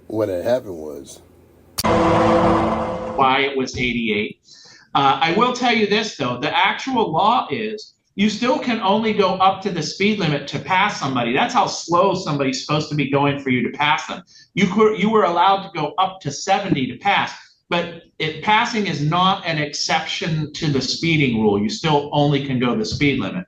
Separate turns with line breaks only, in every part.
What had happened was,
why it was 88. I will tell you this, though. The actual law is you still can only go up to the speed limit to pass somebody. That's how slow somebody's supposed to be going for you to pass them. You were allowed to go up to 70 to pass, but passing is not an exception to the speeding rule. You still only can go the speed limit.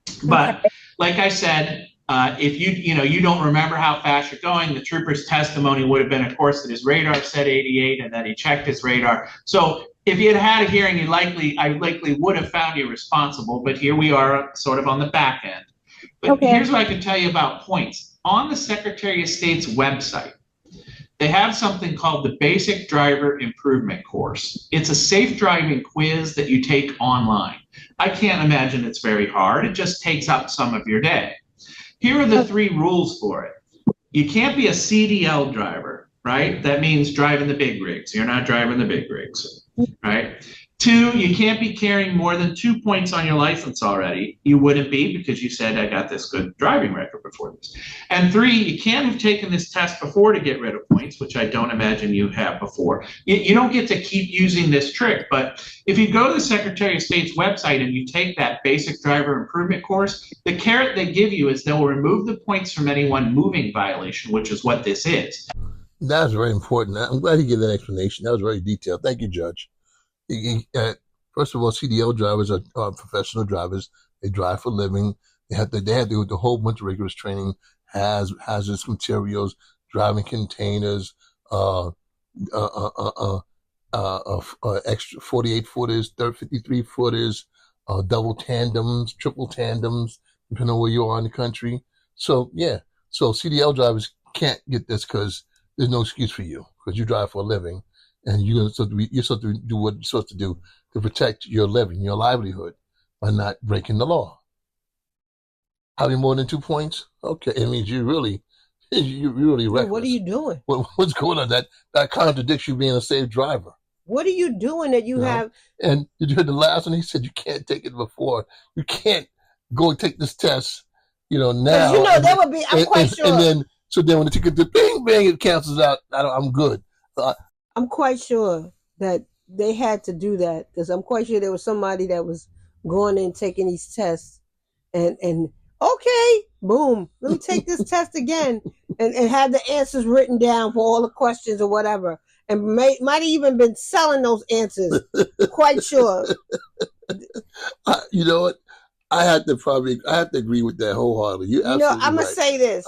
Okay.
But like I said, if you don't remember how fast you're going, the trooper's testimony would have been, of course, that his radar said 88, and then he checked his radar. So if you had had a hearing, I likely would have found you responsible. But here we are, sort of on the back end. But
Okay.
here's what I can tell you about points. On the Secretary of State's website, they have something called the Basic Driver Improvement Course. It's a safe driving quiz that you take online. I can't imagine it's very hard. It just takes up some of your day. Here are the 3 rules for it. You can't be a CDL driver, right? That means driving the big rigs. You're not driving the big rigs, right? 2, you can't be carrying more than 2 points on your license already. You wouldn't be because you said I got this good driving record before this. And 3, you can't have taken this test before to get rid of points, which I don't imagine you have before. You don't get to keep using this trick, but if you go to the Secretary of State's website and you take that basic driver improvement course, the carrot they give you is they'll remove the points from anyone moving violation, which is what this is.
that was very important. I'm glad he gave that explanation. That was very detailed. Thank you, Judge. First of all, CDL drivers are professional drivers. They drive for a living. They have to do a whole bunch of rigorous training, hazardous materials, driving containers, extra 48 footers, 53 footers, double tandems, triple tandems, depending on where you are in the country. So yeah, so CDL drivers can't get this because there's no excuse for you because you drive for a living. And you're supposed to do what you're supposed to do to protect your living, your livelihood, by not breaking the law. Having more than 2 points? Okay, it means you really reckless.
What are you doing?
What's going on? That contradicts you being a safe driver.
What are you doing that you have?
And did you hear the last one? He said you can't take it before. You can't go take this test, now.
That would be. I'm quite sure.
And then when the ticket, the bing bang, it cancels out. I'm good.
I'm quite sure that they had to do that because I'm quite sure there was somebody that was going in taking these tests and okay, boom, let me take this test again and have the answers written down for all the questions or whatever. And might have even been selling those answers. Quite sure.
You know what? I have to agree with that wholeheartedly. You're absolutely
I'm going
right.
to say this.